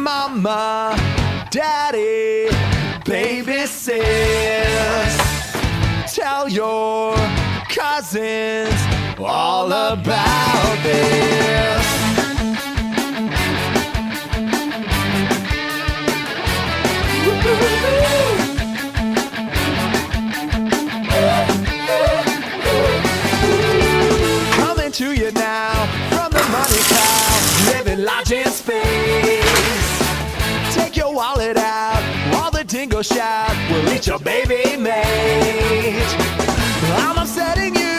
Mama, Daddy, baby sis, tell your cousins all about this. Coming to you now from the money cloud, living large in space. Take your wallet out while the dingo shout, we'll eat your baby mate. I'm upsetting you,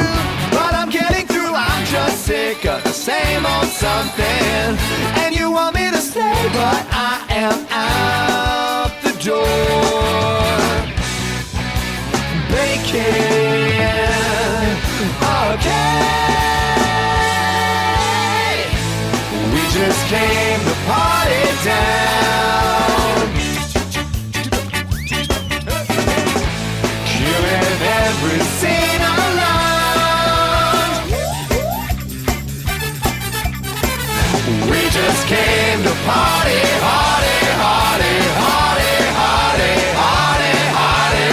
but I'm getting through. I'm just sick of the same old something, and you want me to stay, but I am out the door. Baking again. We just came to party down. Curing every scene alone. We just came to party, party, party, party, party, party, party.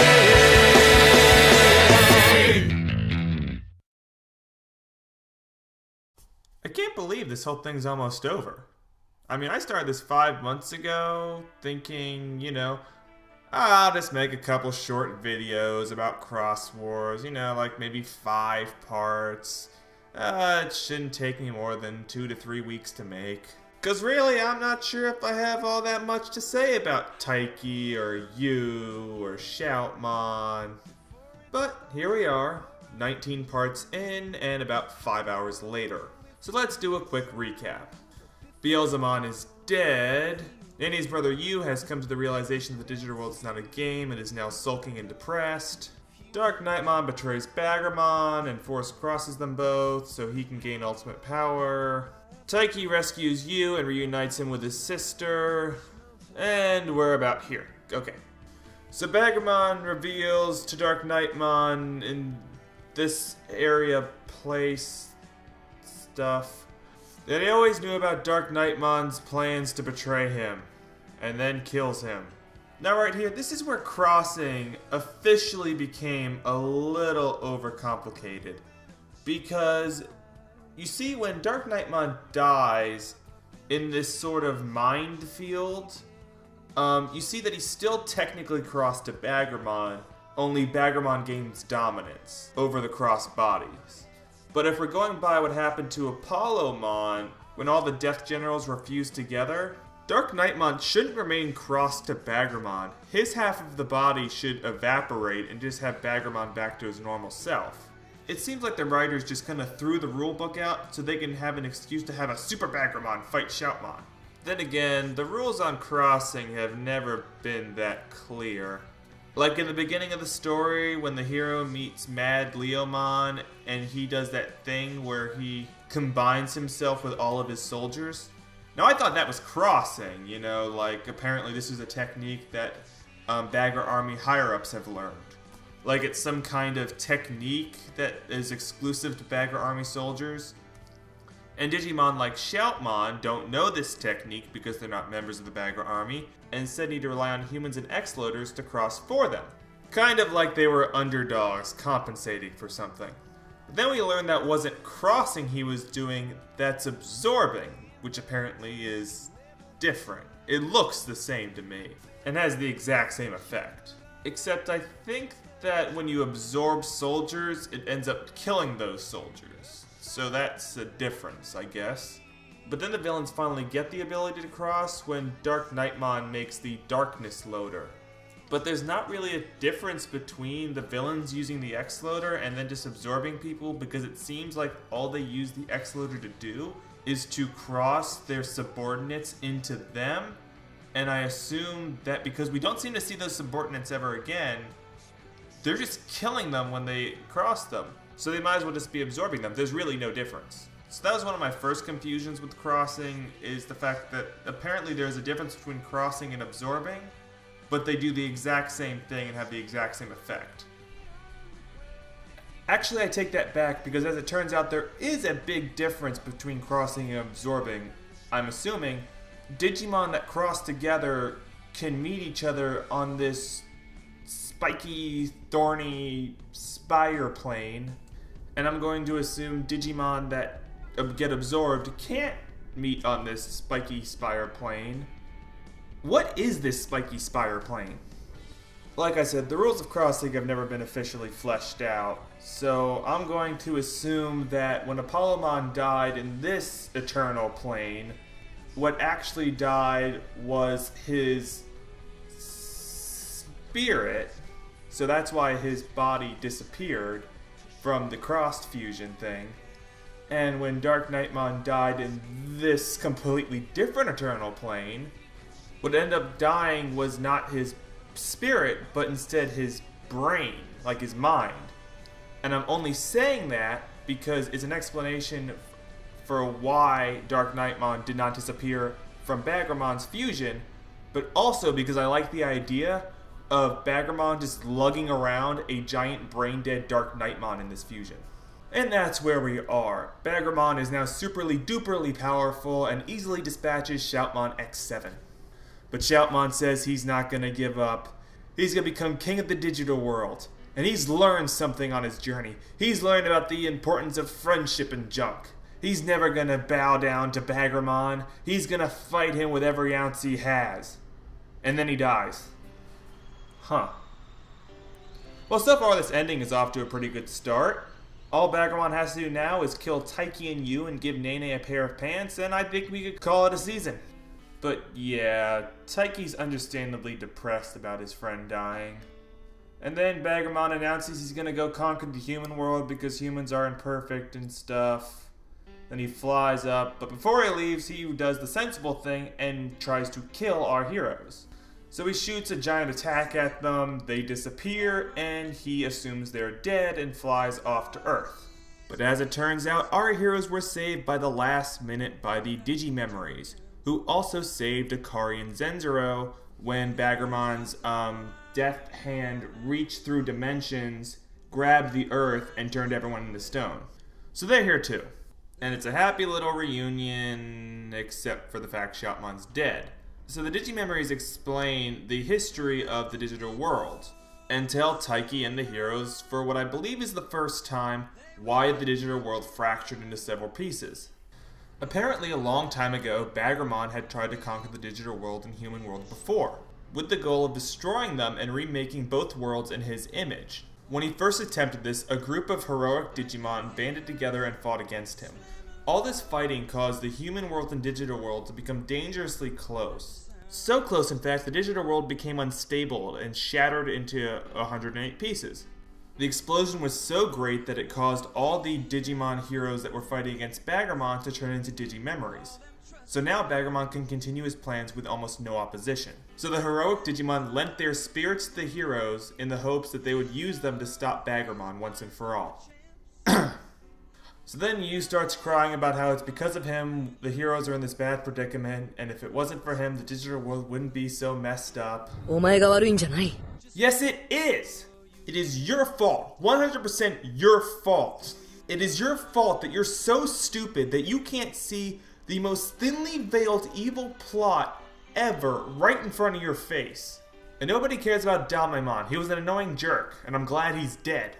I can't believe this whole thing's almost over. I mean, I started this 5 months ago thinking, I'll just make a couple short videos about Cross Wars, like maybe 5 parts. It shouldn't take me more than 2 to 3 weeks to make. Cause really, I'm not sure if I have all that much to say about Taiki or you or Shoutmon. But here we are, 19 parts in and about 5 hours later. So let's do a quick recap. Beelzemon is dead. Nanny's brother Yu has come to the realization that the digital world is not a game and is now sulking and depressed. Dark Knightmon betrays Baggermon and force crosses them both so he can gain ultimate power. Taiki rescues Yu and reunites him with his sister. And we're about here. Okay. So Baggermon reveals to Dark Knightmon in this area place stuff that he always knew about Dark Knightmon's plans to betray him, and then kills him. Now right here, this is where crossing officially became a little overcomplicated. Because, you see, when Dark Knightmon dies in this sort of mind field, you see that he's still technically crossed to Baggermon, only Baggermon gains dominance over the crossed bodies. But if we're going by what happened to Apollomon, when all the Death Generals were fused together, Dark Knightmon shouldn't remain crossed to Baggermon. His half of the body should evaporate and just have Baggermon back to his normal self. It seems like the writers just kind of threw the rulebook out so they can have an excuse to have a Super Baggermon fight Shoutmon. Then again, the rules on crossing have never been that clear. Like in the beginning of the story, when the hero meets Mad Leomon, and he does that thing where he combines himself with all of his soldiers. Now I thought that was crossing, like apparently this is a technique that Bagger Army higher-ups have learned. Like it's some kind of technique that is exclusive to Bagger Army soldiers. And Digimon like Shoutmon don't know this technique because they're not members of the Bagger Army, and instead need to rely on humans and X-Loaders to cross for them. Kind of like they were underdogs compensating for something. But then we learned that wasn't crossing he was doing, that's absorbing, which apparently is different. It looks the same to me, and has the exact same effect. Except I think that when you absorb soldiers, it ends up killing those soldiers. So that's a difference, I guess. But then the villains finally get the ability to cross when Dark Knightmon makes the Darkness Loader. But there's not really a difference between the villains using the X-Loader and then just absorbing people, because it seems like all they use the X-Loader to do is to cross their subordinates into them. And I assume that because we don't seem to see those subordinates ever again, they're just killing them when they cross them. So they might as well just be absorbing them. There's really no difference. So that was one of my first confusions with crossing, is the fact that apparently there's a difference between crossing and absorbing, but they do the exact same thing and have the exact same effect. Actually, I take that back, because as it turns out, there is a big difference between crossing and absorbing, I'm assuming, Digimon that cross together can meet each other on this spiky, thorny spire plane. And I'm going to assume Digimon that get absorbed can't meet on this spiky spire plane. What is this spiky spire plane? Like I said, the rules of crossing have never been officially fleshed out, so I'm going to assume that when Apollomon died in this eternal plane, what actually died was his spirit, so that's why his body disappeared from the crossed fusion thing. And when Dark Knightmon died in this completely different eternal plane, what ended up dying was not his spirit, but instead his brain, like his mind. And I'm only saying that because it's an explanation for why Dark Knightmon did not disappear from Baggermon's fusion, but also because I like the idea of Baggermon just lugging around a giant brain-dead Dark Knightmon in this fusion. And that's where we are. Baggermon is now superly duperly powerful and easily dispatches Shoutmon X7. But Shoutmon says he's not gonna give up. He's gonna become king of the digital world. And he's learned something on his journey. He's learned about the importance of friendship and junk. He's never gonna bow down to Baggermon. He's gonna fight him with every ounce he has. And then he dies. Huh. Well, so far this ending is off to a pretty good start. All Baggermon has to do now is kill Taiki and Yu and give Nene a pair of pants, and I think we could call it a season. But yeah, Taiki's understandably depressed about his friend dying. And then Baggermon announces he's gonna go conquer the human world because humans are imperfect and stuff. Then he flies up, but before he leaves, he does the sensible thing and tries to kill our heroes. So he shoots a giant attack at them, they disappear, and he assumes they're dead and flies off to Earth. But as it turns out, our heroes were saved by the last minute by the Digimemories, who also saved Akari and Zenzero when Baggermon's death hand reached through dimensions, grabbed the Earth, and turned everyone into stone. So they're here too. And it's a happy little reunion, except for the fact Shoutmon's dead. So the Digimemories explain the history of the digital world, and tell Taiki and the heroes, for what I believe is the first time, why the digital world fractured into several pieces. Apparently a long time ago, Baggermon had tried to conquer the digital world and human world before, with the goal of destroying them and remaking both worlds in his image. When he first attempted this, a group of heroic Digimon banded together and fought against him. All this fighting caused the human world and digital world to become dangerously close. So close, in fact, the digital world became unstable and shattered into 108 pieces. The explosion was so great that it caused all the Digimon heroes that were fighting against Baggermon to turn into Digimemories. So now Baggermon can continue his plans with almost no opposition. So the heroic Digimon lent their spirits to the heroes in the hopes that they would use them to stop Baggermon once and for all. So then Yu starts crying about how it's because of him the heroes are in this bad predicament, and if it wasn't for him the digital world wouldn't be so messed up. お前が悪いんじゃない。 Yes, it is! It is your fault. 100% your fault. It is your fault that you're so stupid that you can't see the most thinly veiled evil plot ever right in front of your face. And nobody cares about Damemon. He was an annoying jerk, and I'm glad he's dead.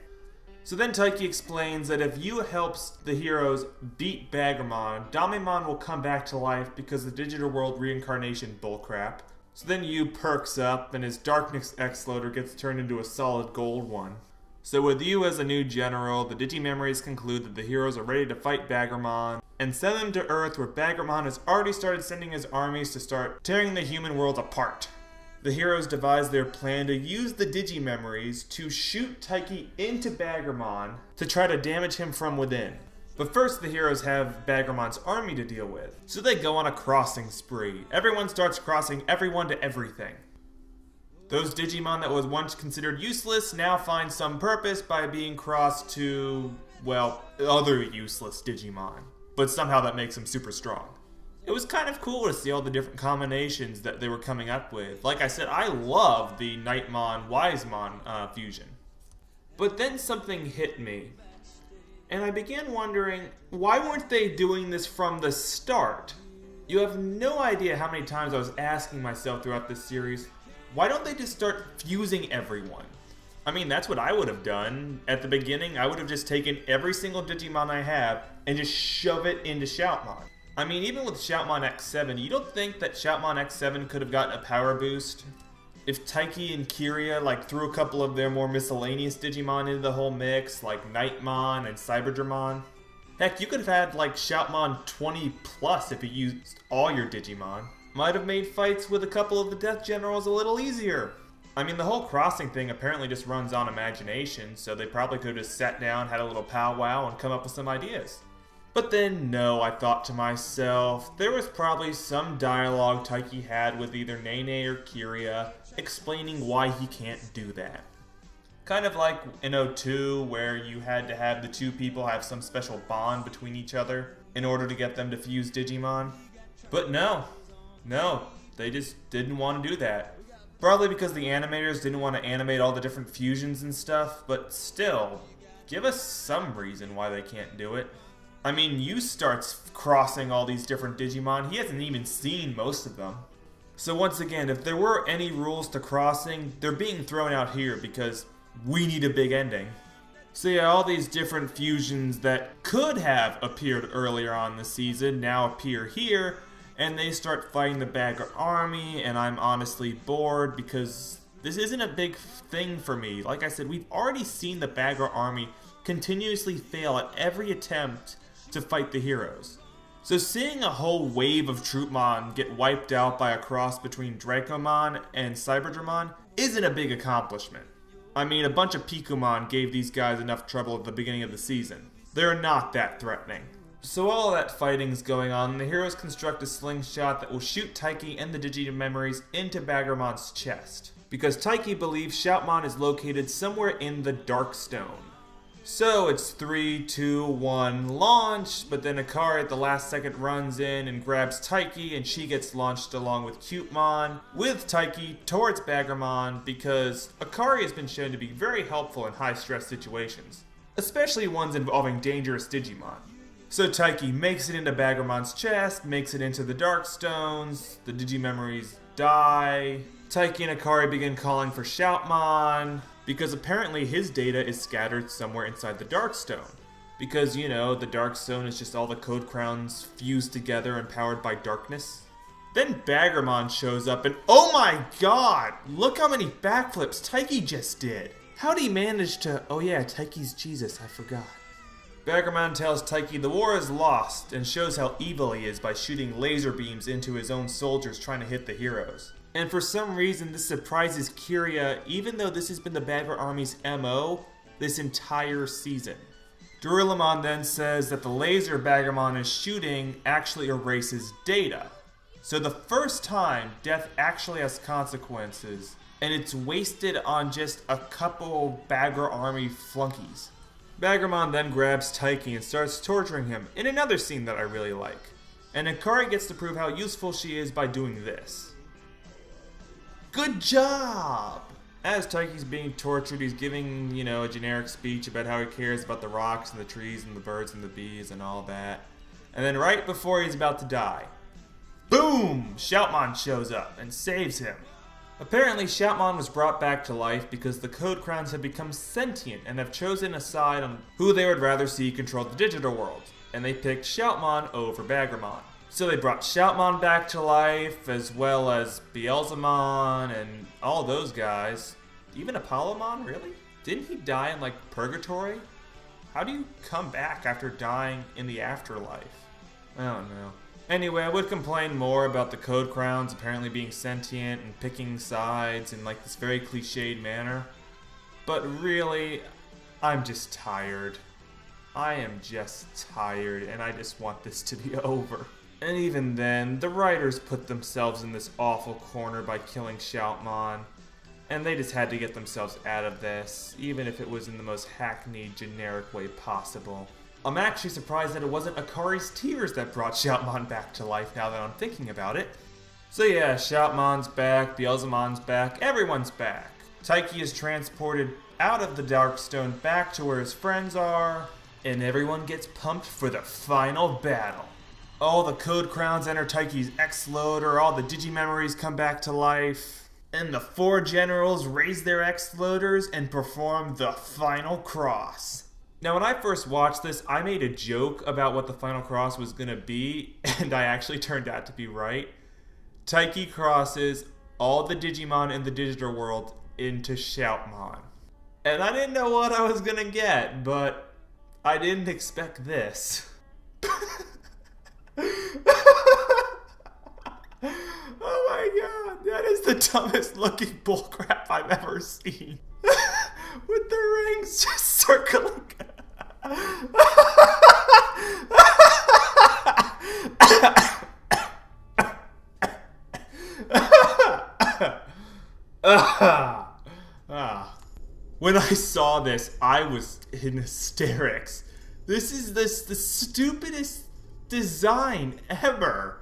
So then Taiki explains that if Yu helps the heroes beat Baggermon, Damemon will come back to life because the digital world reincarnation bullcrap. So then Yu perks up and his Darkness X-Loader gets turned into a solid gold one. So with Yu as a new general, the Digimemories conclude that the heroes are ready to fight Baggermon and send them to Earth where Baggermon has already started sending his armies to start tearing the human world apart. The heroes devise their plan to use the Digimemories to shoot Taiki into Baggermon to try to damage him from within. But first the heroes have Baggermon's army to deal with, so they go on a crossing spree. Everyone starts crossing everyone to everything. Those Digimon that was once considered useless now find some purpose by being crossed to, well, other useless Digimon. But somehow that makes them super strong. It was kind of cool to see all the different combinations that they were coming up with. Like I said, I love the Nightmon-Wisemon fusion. But then something hit me. And I began wondering, why weren't they doing this from the start? You have no idea how many times I was asking myself throughout this series, why don't they just start fusing everyone? I mean, that's what I would have done. At the beginning, I would have just taken every single Digimon I have and just shove it into Shoutmon. I mean, even with Shoutmon X7, you don't think that Shoutmon X7 could have gotten a power boost? If Taiki and Kiria like threw a couple of their more miscellaneous Digimon into the whole mix, like Nightmon and Cyberdramon. Heck, you could have had like Shoutmon 20 plus if you used all your Digimon. Might have made fights with a couple of the Death Generals a little easier. I mean, the whole crossing thing apparently just runs on imagination, so they probably could have just sat down, had a little powwow, and come up with some ideas. But then, no, I thought to myself, there was probably some dialogue Taiki had with either Nene or Kiria, explaining why he can't do that. Kind of like in 02, where you had to have the two people have some special bond between each other in order to get them to fuse Digimon. But no, they just didn't want to do that. Probably because the animators didn't want to animate all the different fusions and stuff, but still, give us some reason why they can't do it. I mean, Yu starts crossing all these different Digimon, he hasn't even seen most of them. So once again, if there were any rules to crossing, they're being thrown out here because we need a big ending. So yeah, all these different fusions that could have appeared earlier on the season now appear here, and they start fighting the Bagger army, and I'm honestly bored because this isn't a big thing for me. Like I said, we've already seen the Bagger army continuously fail at every attempt to fight the heroes. So seeing a whole wave of Troopmon get wiped out by a cross between Dracomon and Cyberdramon isn't a big accomplishment. I mean, a bunch of Pikumon gave these guys enough trouble at the beginning of the season. They're not that threatening. So all that fighting's going on, and the heroes construct a slingshot that will shoot Taiki and the Digimemories into Baggermon's chest, because Taiki believes Shoutmon is located somewhere in the Dark Stone. So it's 3, 2, 1, launch, but then Akari at the last second runs in and grabs Taiki, and she gets launched along with Cutemon, with Taiki towards Baggermon, because Akari has been shown to be very helpful in high-stress situations, especially ones involving dangerous Digimon. So Taiki makes it into Baggermon's chest, makes it into the Dark Stones, the Digimemories die, Taiki and Akari begin calling for Shoutmon, because apparently his data is scattered somewhere inside the Dark Stone. Because, you know, the Dark Stone is just all the code crowns fused together and powered by darkness. Then Baggermon shows up and oh my god! Look how many backflips Taiki just did! How'd he manage to... Oh yeah, Taiki's Jesus, I forgot. Baggermon tells Taiki the war is lost and shows how evil he is by shooting laser beams into his own soldiers trying to hit the heroes. And for some reason this surprises Kiria, even though this has been the Bagger Army's MO this entire season. Durilamon then says that the laser Baggermon is shooting actually erases data. So the first time death actually has consequences, and it's wasted on just a couple Bagger Army flunkies. Baggermon then grabs Taiki and starts torturing him in another scene that I really like. And Akari gets to prove how useful she is by doing this. Good job! As Taiki's being tortured, he's giving, you know, a generic speech about how he cares about the rocks and the trees and the birds and the bees and all that. And then right before he's about to die, boom! Shoutmon shows up and saves him. Apparently, Shoutmon was brought back to life because the Code Crowns have become sentient and have chosen a side on who they would rather see control the digital world, and they picked Shoutmon over Baggermon. So they brought Shoutmon back to life, as well as Beelzemon and all those guys. Even Apollomon, really? Didn't he die in, like, purgatory? How do you come back after dying in the afterlife? I don't know. Anyway, I would complain more about the Code Crowns apparently being sentient and picking sides in like this very cliched manner. But really, I'm just tired. I am just tired and I just want this to be over. And even then, the writers put themselves in this awful corner by killing Shoutmon. And they just had to get themselves out of this, even if it was in the most hackneyed, generic way possible. I'm actually surprised that it wasn't Akari's tears that brought Shoutmon back to life now that I'm thinking about it. So yeah, Shoutmon's back, Beelzemon's back, everyone's back. Taiki is transported out of the Darkstone back to where his friends are, and everyone gets pumped for the final battle. All the code crowns enter Taiki's X-Loader, all the Digimemories come back to life, and the 4 generals raise their X-Loaders and perform the final cross. Now, when I first watched this, I made a joke about what the final cross was going to be, and I actually turned out to be right. Taiki crosses all the Digimon in the digital world into Shoutmon. And I didn't know what I was going to get, but I didn't expect this. Oh my god, that is the dumbest looking bullcrap I've ever seen. With the rings just circling. When I saw this, I was in hysterics. This is the stupidest design ever.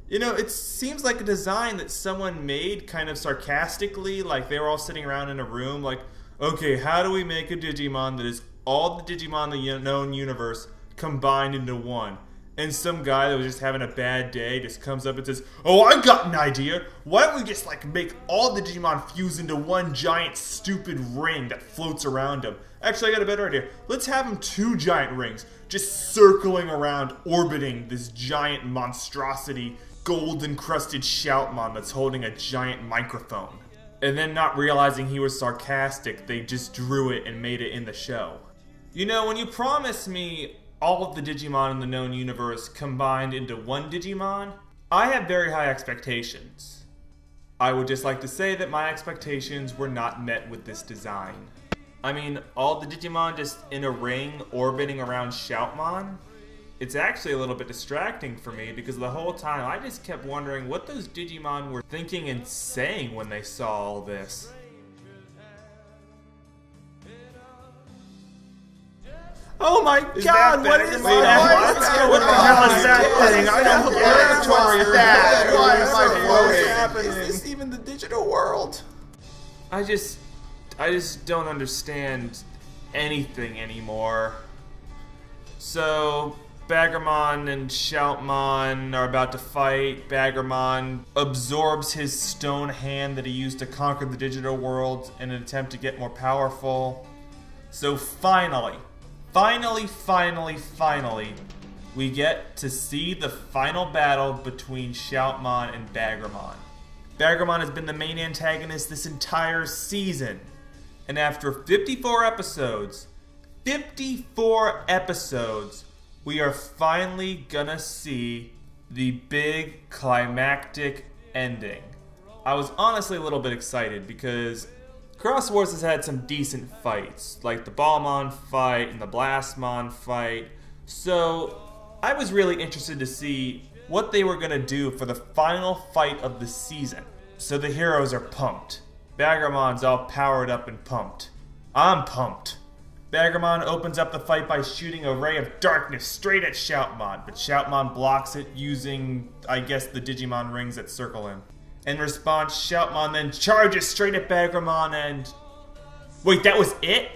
You know, it seems like a design that someone made kind of sarcastically, like they were all sitting around in a room like, okay, how do we make a Digimon that is all the Digimon in the known universe combined into one? And some guy that was just having a bad day just comes up and says, oh, I got an idea. Why don't we just like make all the Digimon fuse into one giant stupid ring that floats around them? Actually, I got a better idea. Let's have them 2 giant rings just circling around, orbiting this giant monstrosity, gold-encrusted Shoutmon that's holding a giant microphone. And then, not realizing he was sarcastic, they just drew it and made it in the show. You know, when you promise me all of the Digimon in the known universe combined into one Digimon, I have very high expectations. I would just like to say that my expectations were not met with this design. I mean, all the Digimon just in a ring orbiting around Shoutmon? It's actually a little bit distracting for me because the whole time I just kept wondering what those Digimon were thinking and saying when they saw all this. Oh my god, what is that? What the hell is that thing? I don't get it. That. Why am I floating? Is this even the digital world? I just don't understand anything anymore. So, Baggermon and Shoutmon are about to fight. Baggermon absorbs his stone hand that he used to conquer the digital world in an attempt to get more powerful. So finally, we get to see the final battle between Shoutmon and Baggermon. Baggermon has been the main antagonist this entire season. And after 54 episodes, we are finally gonna see the big climactic ending. I was honestly a little bit excited because Cross Wars has had some decent fights, like the Ballmon fight and the Blastmon fight, so I was really interested to see what they were gonna do for the final fight of the season. So the heroes are pumped. Baggermon's all powered up and pumped. I'm pumped. Baggermon opens up the fight by shooting a ray of darkness straight at Shoutmon, but Shoutmon blocks it using, I guess, the Digimon rings that circle him. In response, Shoutmon then charges straight at Baggermon and... Wait, that was it?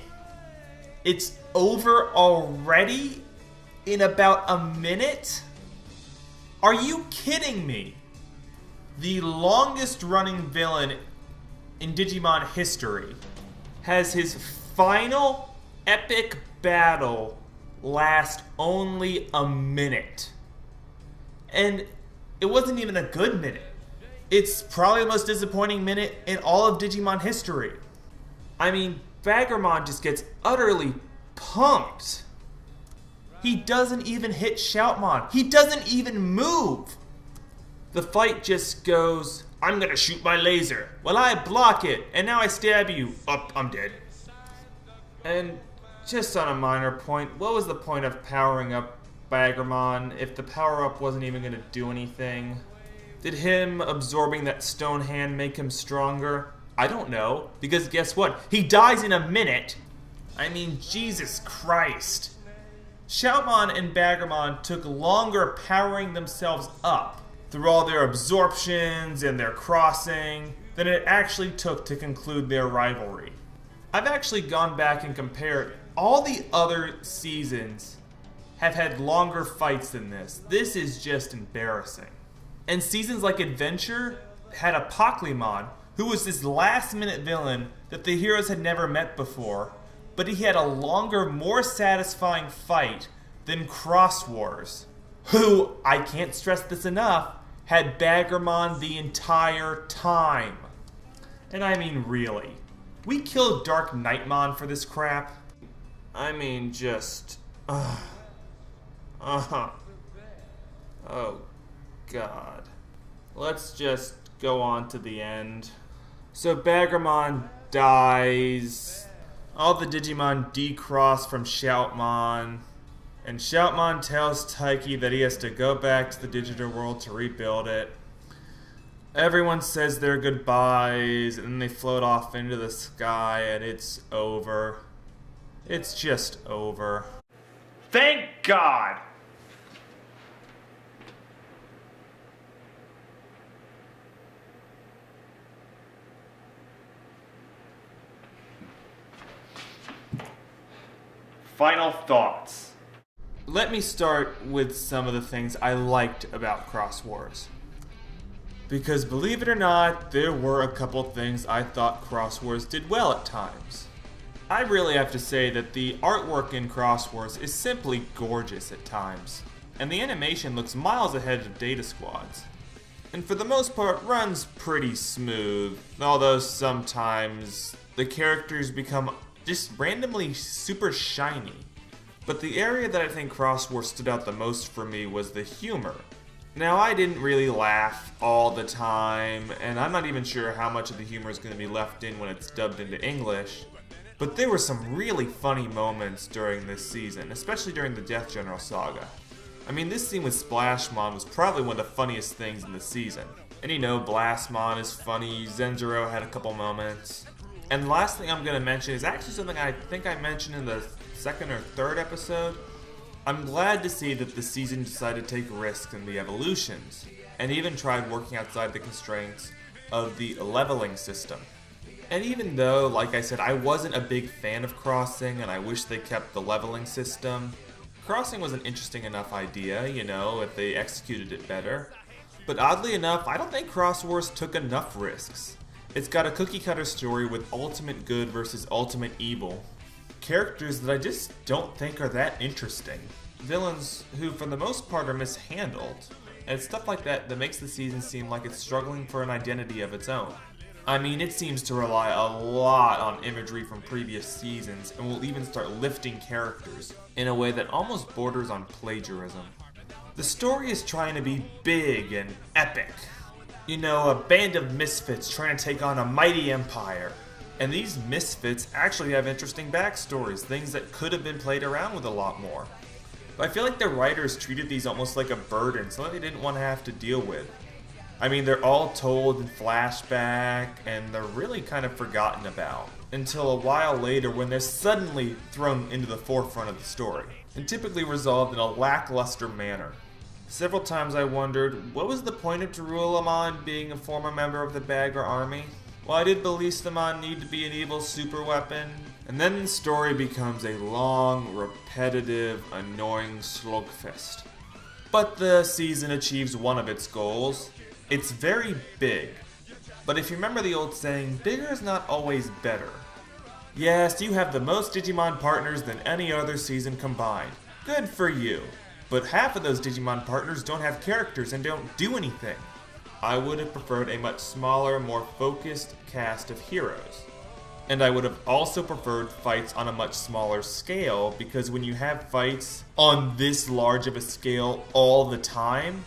It's over already? In about a minute? Are you kidding me? The longest running villain in Digimon history has his final epic battle last only a minute. And it wasn't even a good minute. It's probably the most disappointing minute in all of Digimon history. I mean, Baggermon just gets utterly pumped. He doesn't even hit Shoutmon. He doesn't even move. The fight just goes, I'm gonna shoot my laser. Well, I block it, and now I stab you. Oh, I'm dead. And just on a minor point, what was the point of powering up Baggermon if the power-up wasn't even gonna do anything? Did him absorbing that stone hand make him stronger? I don't know, because guess what? He dies in a minute. I mean, Jesus Christ. Shoutmon and Baggermon took longer powering themselves up through all their absorptions and their crossing than it actually took to conclude their rivalry. I've actually gone back and compared all the other seasons have had longer fights than this. This is just embarrassing. And seasons like Adventure had a Pokemon who was this last-minute villain that the heroes had never met before, but he had a longer, more satisfying fight than Cross Wars, who, I can't stress this enough, had Baggermon the entire time. And I mean really. We killed Dark Knightmon for this crap. I mean just... Oh God. Let's just go on to the end. So Baggermon dies. All the Digimon decross from Shoutmon. And Shoutmon tells Taiki that he has to go back to the digital world to rebuild it. Everyone says their goodbyes, and then they float off into the sky, and it's over. It's just over. Thank God! Final thoughts. Let me start with some of the things I liked about Cross Wars. Because believe it or not, there were a couple things I thought Cross Wars did well at times. I really have to say that the artwork in Cross Wars is simply gorgeous at times, and the animation looks miles ahead of Data Squad's. And for the most part runs pretty smooth, although sometimes the characters become just randomly super shiny. But the area that I think Cross Wars stood out the most for me was the humor. Now, I didn't really laugh all the time, and I'm not even sure how much of the humor is going to be left in when it's dubbed into English, but there were some really funny moments during this season, especially during the Death General saga. I mean, this scene with Splashmon was probably one of the funniest things in the season. And you know, Blastmon is funny, Zenzero had a couple moments. And the last thing I'm going to mention is actually something I think I mentioned in the second or third episode. I'm glad to see that the season decided to take risks in the evolutions, and even tried working outside the constraints of the leveling system. And even though, like I said, I wasn't a big fan of Crossing, and I wish they kept the leveling system, Crossing was an interesting enough idea, you know, if they executed it better. But oddly enough, I don't think Cross Wars took enough risks. It's got a cookie-cutter story with ultimate good versus ultimate evil. Characters that I just don't think are that interesting. Villains who, for the most part, are mishandled. And it's stuff like that that makes the season seem like it's struggling for an identity of its own. I mean, it seems to rely a lot on imagery from previous seasons, and will even start lifting characters in a way that almost borders on plagiarism. The story is trying to be big and epic. You know, a band of misfits trying to take on a mighty empire. And these misfits actually have interesting backstories, things that could have been played around with a lot more. But I feel like the writers treated these almost like a burden, something they didn't want to have to deal with. I mean, they're all told in flashback, and they're really kind of forgotten about, until a while later when they're suddenly thrown into the forefront of the story, and typically resolved in a lackluster manner. Several times I wondered, what was the point of Terulamon being a former member of the Bagger army? Why did Ballistamon need to be an evil super weapon? And then the story becomes a long, repetitive, annoying slugfest. But the season achieves one of its goals. It's very big. But if you remember the old saying, bigger is not always better. Yes, you have the most Digimon partners than any other season combined. Good for you. But half of those Digimon partners don't have characters and don't do anything. I would have preferred a much smaller, more focused cast of heroes. And I would have also preferred fights on a much smaller scale, because when you have fights on this large of a scale all the time,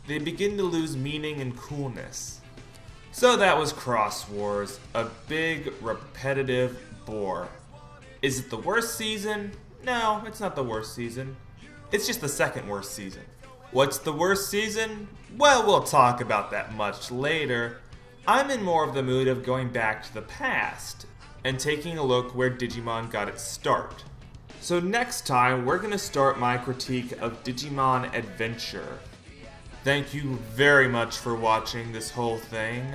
they begin to lose meaning and coolness. So that was Cross Wars, a big, repetitive bore. Is it the worst season? No, it's not the worst season. It's just the second worst season. What's the worst season? Well, we'll talk about that much later. I'm in more of the mood of going back to the past and taking a look where Digimon got its start. So next time, we're going to start my critique of Digimon Adventure. Thank you very much for watching this whole thing,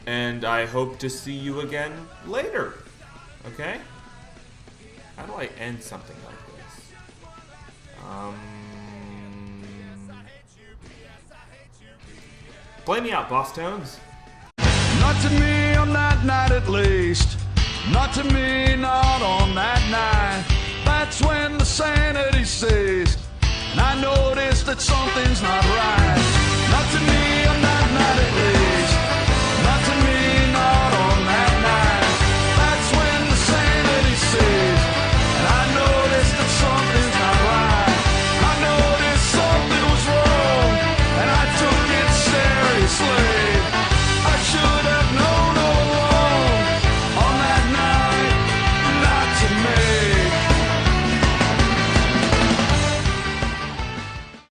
and I hope to see you again later, okay? How do I end something like this? Play me out, Boss Tones. Not to me on that night at least. Not to me, not on that night. That's when the sanity ceased. And I noticed that something's not right.